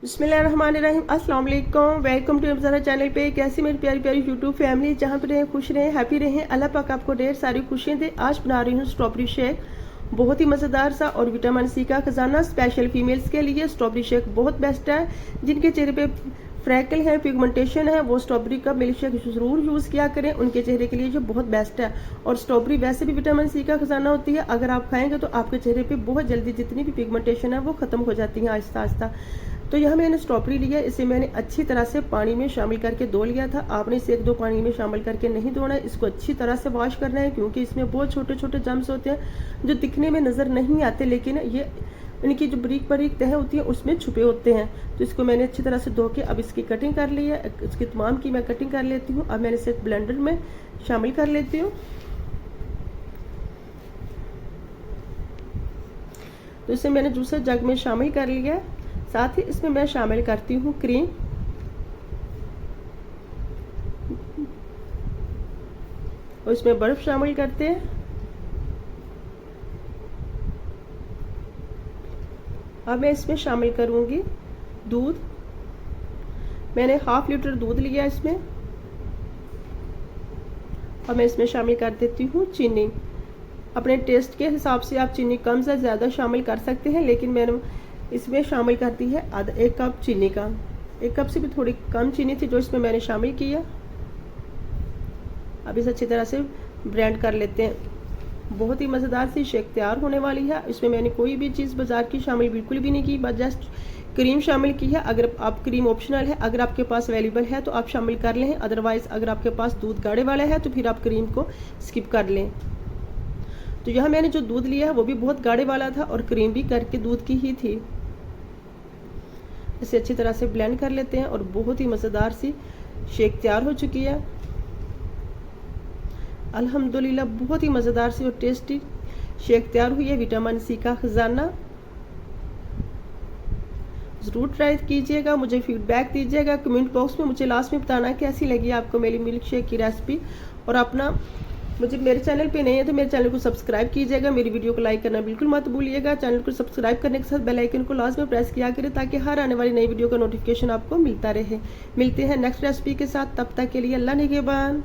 बिस्मिल्लाहिर्रहमानिर्रहीम। अस्सलाम वालेकुम। वेलकम टू अब्ज़रा चैनल पे। कैसी मेरी प्यारी प्यारी यूट्यूब फैमिली, जहाँ पर रहें, खुश रहें, हैप्पी रहें। अल्लाह पाक आपको ढेर सारी खुशियाँ दे। आज बना रही हूँ स्ट्रॉबेरी शेक, बहुत ही मज़ेदार सा और विटामिन सी का खजाना। स्पेशल फीमेल्स के लिए स्ट्रॉबेरी शेक बहुत बेस्ट है। जिनके चेहरे पे फ्रैकल है, पिगमेंटेशन है, वो स्ट्रॉबेरी का मिल्क शेक ज़रूर यूज़ किया करें। उनके चेहरे के लिए जो बहुत बेस्ट है। और स्ट्रॉबेरी वैसे भी विटामिन सी का खजाना होती है। अगर आप खाएंगे तो आपके चेहरे पे बहुत जल्दी जितनी भी पिगमेंटेशन है वो ख़त्म हो जाती है आहिस्ता आहिस्ता। तो यहाँ मैंने स्ट्रॉबेरी लिया, इसे मैंने अच्छी तरह से पानी में शामिल करके धो लिया था। आपने इसे 1-2 पानी में शामिल करके नहीं धोना है, इसको अच्छी तरह से वॉश करना है, क्योंकि इसमें बहुत छोटे छोटे जम्स होते हैं जो दिखने में नज़र नहीं आते, लेकिन ये इनकी जो बारीक बारीक तह होती है उसमें छुपे होते हैं। तो इसको मैंने अच्छी तरह से धो के अब इसकी कटिंग कर ली है। इसकी तमाम की मैं कटिंग कर लेती हूँ। अब मैंने इसे ब्लेंडर में शामिल कर लेती हूँ। तो इसे मैंने जूसर जग में शामिल कर लिया है। साथ ही इसमें मैं शामिल करती हूँ क्रीम। और इसमें बर्फ शामिल करते हैं। अब मैं इसमें शामिल करूंगी दूध। मैंने 1/2 लीटर दूध लिया इसमें। अब मैं इसमें शामिल कर देती हूँ चीनी। अपने टेस्ट के हिसाब से आप चीनी कम से ज़्यादा शामिल कर सकते हैं, लेकिन मैंने इसमें शामिल कर दी है 1 कप चीनी का। 1 कप से भी थोड़ी कम चीनी थी जो इसमें मैंने शामिल किया। अब इसे अच्छी तरह से ब्लेंड कर लेते हैं। बहुत ही मज़ेदार सी शेक तैयार होने वाली है। इसमें मैंने कोई भी चीज़ बाजार की शामिल बिल्कुल भी नहीं की, बस जस्ट क्रीम शामिल की है। अगर आप क्रीम ऑप्शनल है, अगर आपके पास अवेलेबल है तो आप शामिल कर लें, अदरवाइज़ अगर आपके पास दूध गाढ़े वाला है तो फिर आप क्रीम को स्किप कर लें। तो यहाँ मैंने जो दूध लिया है वो भी बहुत गाढ़े वाला था और क्रीम भी करके दूध की ही थी। इसे अच्छी तरह से ब्लेंड कर लेते हैं और बहुत ही मज़ेदार सी शेक तैयार हो चुकी है। अल्हम्दुलिल्लाह बहुत ही मज़ेदार सी और टेस्टी शेक तैयार हुई है। विटामिन सी का खजाना। ज़रूर ट्राई कीजिएगा, मुझे फीडबैक दीजिएगा कमेंट बॉक्स में। मुझे लास्ट में बताना कैसी लगी आपको मेरी मिल्क शेक की रेसिपी। और अपना मेरे चैनल पे नहीं है तो मेरे चैनल को सब्सक्राइब कीजिएगा। मेरी वीडियो को लाइक करना बिल्कुल मत भूलिएगा। चैनल को सब्सक्राइब करने के साथ बेल आइकन को लास्ट में प्रेस किया करें, ताकि हर आने वाली नई वीडियो का नोटिफिकेशन आपको मिलता रहे। मिलते हैं नेक्स्ट रेसिपी के साथ, तब तक के लिए अल्लाह निगहबान।